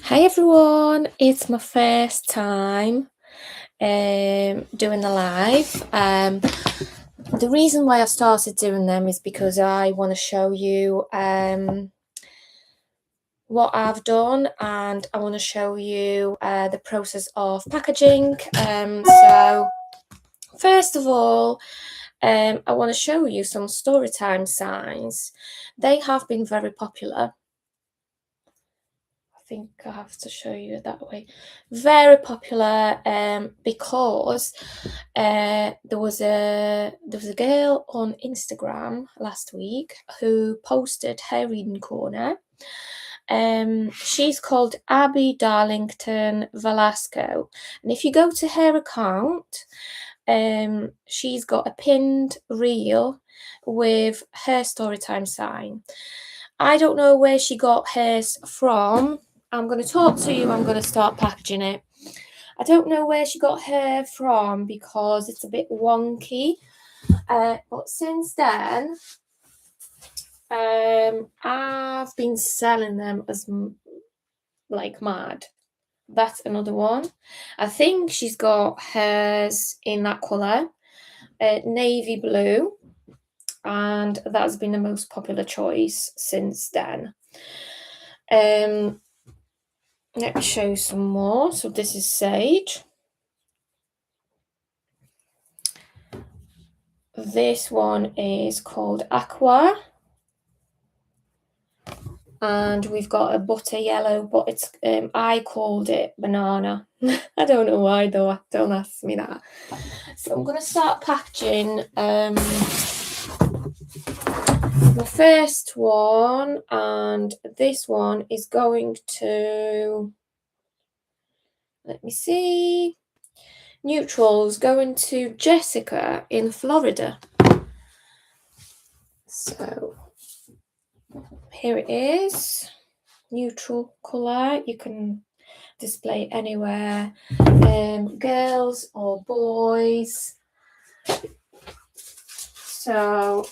Hi everyone, it's my first time doing the live. The reason why I started doing them is because I want to show you what I've done, and I want to show you the process of packaging. So first of all, I want to show you some storytime signs. They have been very popular. I think I have to show you that way. Very popular because there was a girl on Instagram last week who posted her reading corner. She's called Abby Darlington Velasco, and if you go to her account, she's got a pinned reel with her storytime sign. I don't know where she got hers from. I'm going to talk to you. I'm going to start packaging it. I don't know where she got her from because it's a bit wonky. But since then, I've been selling them as like mad. That's another one. I think she's got hers in that colour, navy blue, and that's been the most popular choice since then. Let me show you some more. So this is sage. This one is called aqua. And we've got a butter yellow, but it's I called it banana. I don't know why though, don't ask me that. So I'm going to start packaging the first one, and this one is going to, let me see, neutrals, going to Jessica in Florida. So here it is, neutral colour. You can display anywhere, girls or boys. So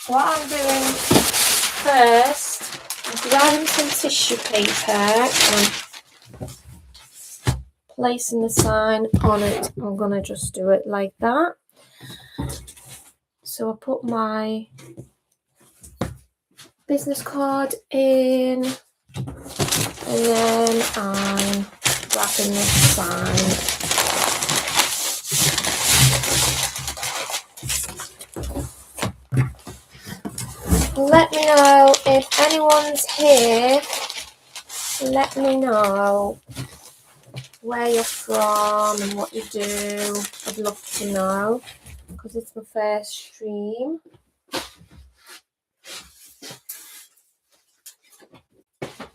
what I'm doing first is grabbing some tissue paper and placing the sign on it. I'm gonna just do it like that. So I put my business card in, and then I'm wrapping this sign. Let me know if anyone's here. Let me know where you're from and what you do. I'd love to know because it's my first stream.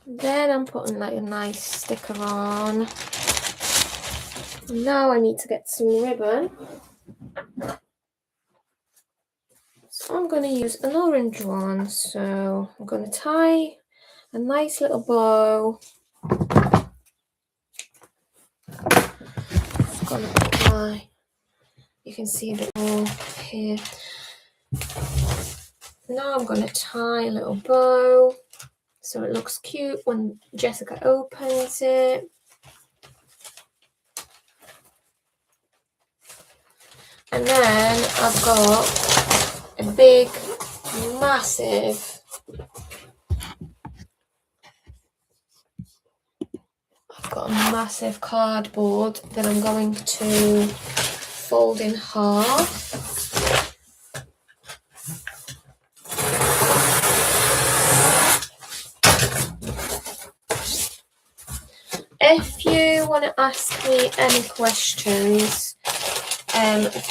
Then I'm putting like a nice sticker on. Now I need to get some ribbon. So I'm going to use an orange one. So I'm going to tie a nice little bow. I'm going to put my, you can see the bow here. Now I'm going to tie a little bow so it looks cute when Jessica opens it. And then I've got a big, massive, cardboard that I'm going to fold in half. If you want to ask me any questions,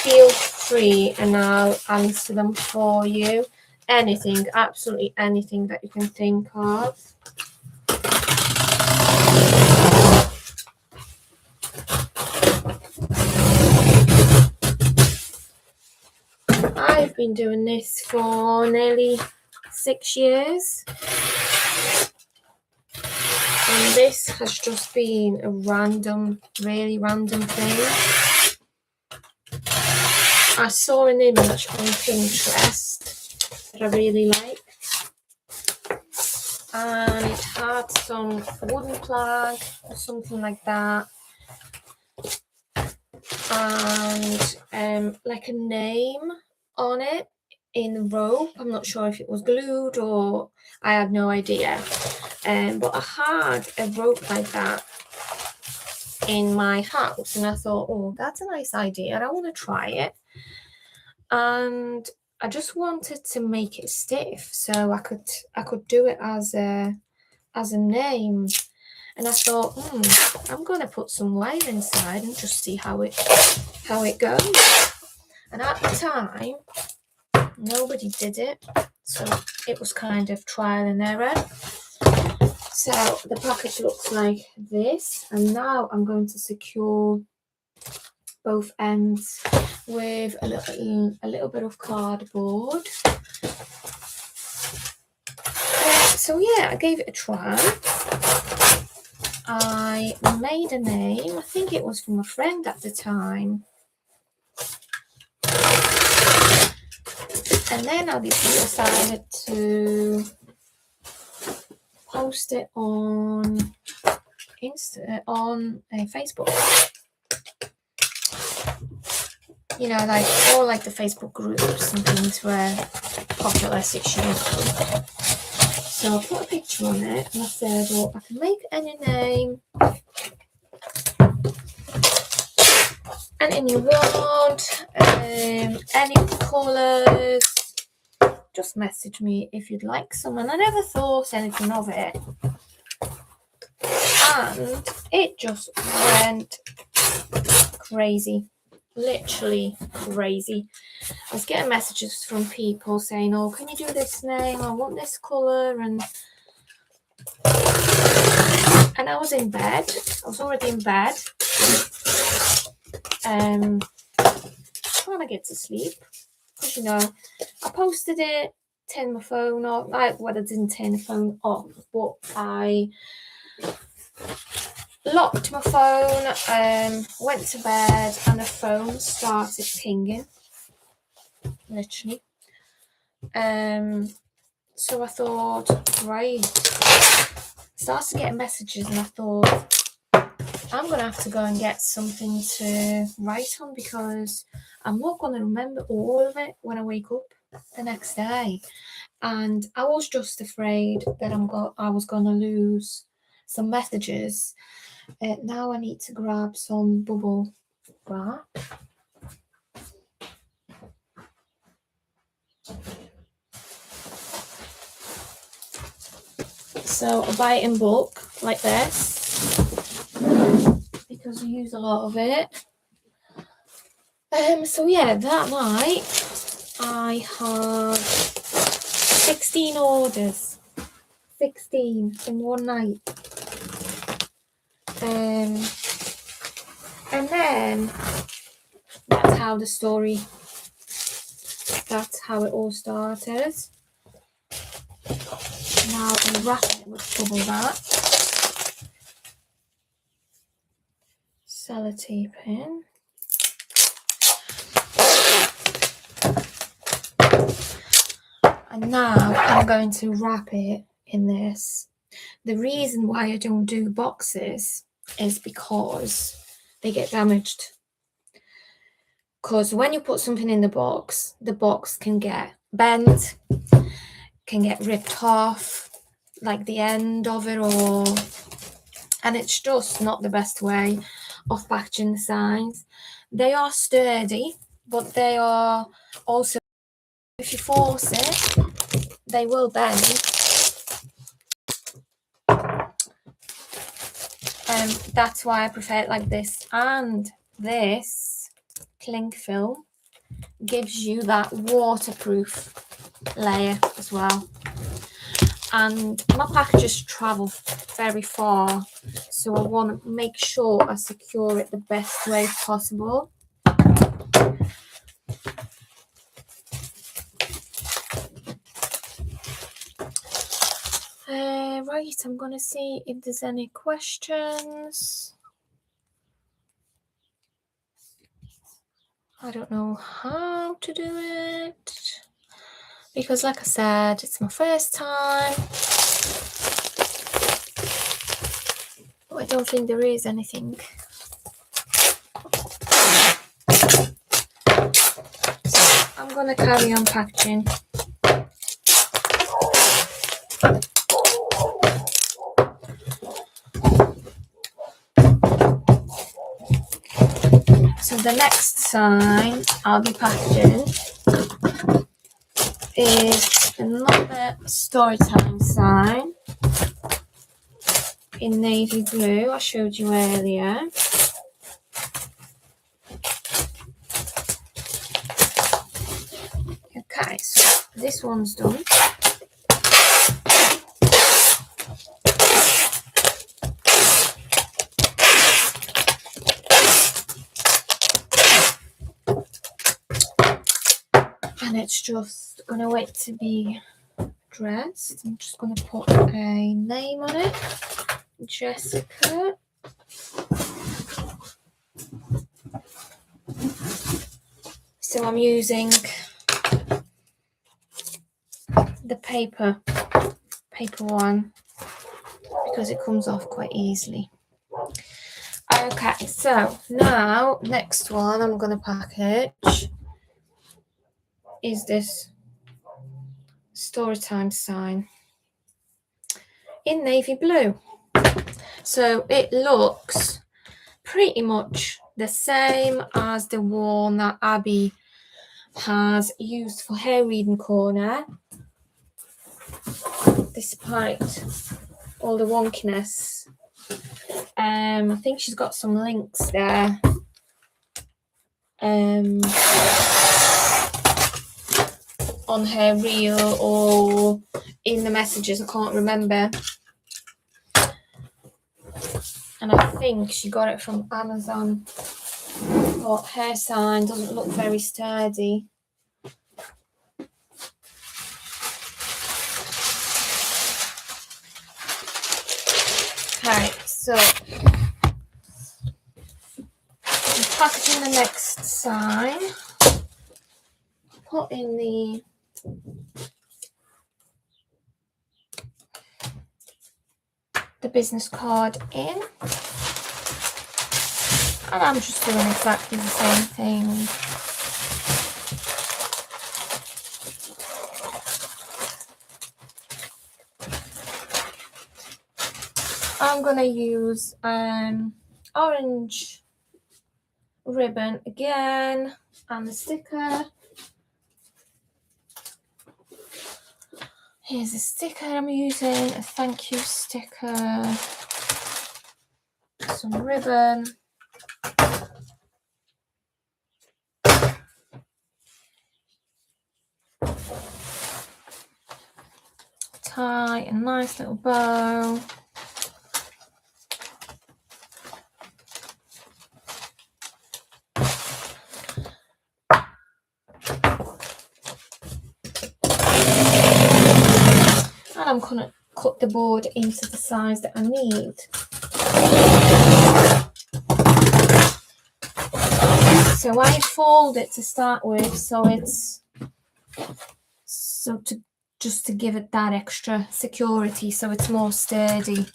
feel free and I'll answer them for you. Anything, absolutely anything that you can think of. I've been doing this for nearly 6 years. And this has just been a really random thing. I saw an image on Pinterest that I really liked. and it had some wooden plug or something like that, and like a name on it in rope. I'm not sure if it was glued or I had no idea. But I had a rope like that in my house, and I thought, oh, that's a nice idea. I want to try it. And I just wanted to make it stiff so I could do it as a name. And I thought, I'm gonna put some wire inside and just see how it goes. And at the time, nobody did it, so it was kind of trial and error. So the package looks like this, and now I'm going to secure both ends with a little bit of cardboard. So yeah, I gave it a try. I made a name. I think it was from a friend at the time. And then I decided to post it on Facebook. You know, like all like the Facebook groups and things were popular 6 years ago. So I put a picture on it and I said, well, I can make any name, anything you want, any colours. Just message me if you'd like some. And I never thought anything of it. And it just went crazy. Literally crazy. I was getting messages from people saying, oh, can you do this name? I want this colour. And I was in bed. I was already in bed. Trying to get to sleep. Because, you know, I posted it, turned my phone off. I didn't turn the phone off, but I locked my phone, went to bed, and the phone started pinging. Literally. So I thought, right. Started getting messages, and I thought, I'm going to have to go and get something to write on because I'm not going to remember all of it when I wake up the next day. And I was just afraid that I was going to lose some messages. Now I need to grab some bubble wrap. So I buy it in bulk like this because I use a lot of it. So yeah, that night I had 16 orders. 16 in one night. And then that's how it all started. Now I'm wrapping it with bubble wrap. Sellotaping. And now I'm going to wrap it in this. The reason why I don't do boxes is because they get damaged. Because when you put something in the box can get bent, can get ripped off, like the end of it all. And it's just not the best way of packaging the signs. They are sturdy, but they are also, if you force it, they will bend. That's why I prefer it like this. And this cling film gives you that waterproof layer as well. And my packages travel very far, so I want to make sure I secure it the best way possible. Right, I'm going to see if there's any questions. I don't know how to do it because, like I said, it's my first time. don't think there is anything. So I'm going to carry on packaging. So the next sign I'll be packaging is another storytime sign in navy blue I showed you earlier. Okay, so this one's done. And it's just going to wait to be dressed. I'm just going to put a name on it. Jessica. So I'm using the paper one because it comes off quite easily. Okay, so now next one I'm going to package is this storytime sign in navy blue. So it looks pretty much the same as the one that Abby has used for her reading corner, despite all the wonkiness. I think she's got some links there. On her reel or in the messages, I can't remember. And I think she got it from Amazon. But her sign doesn't look very sturdy. Okay, so I'm packaging the next sign. Put in the business card in. And I'm just doing exactly the same thing. I'm going to use orange ribbon again and the sticker. Here's a sticker I'm using, a thank you sticker, some ribbon, tie a nice little bow. And I'm going to cut the board into the size that I need. So I fold it to start with, just to give it that extra security, so it's more sturdy.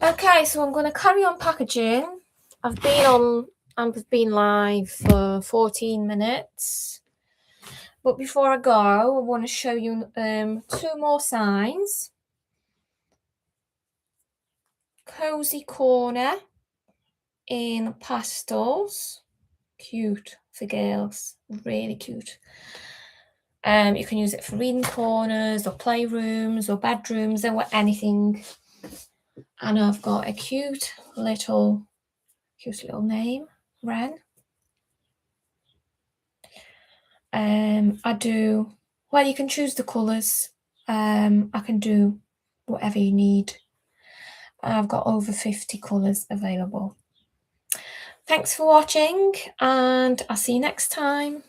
Okay, so I'm going to carry on packaging. I've been live for 14 minutes. But before I go, I want to show you 2 more signs. Cozy corner in pastels. Cute for girls. Really cute. You can use it for reading corners or playrooms or bedrooms or anything. And I've got a cute little name, Wren. You can choose the colours. I can do whatever you need. I've got over 50 colours available. Thanks for watching, and I'll see you next time.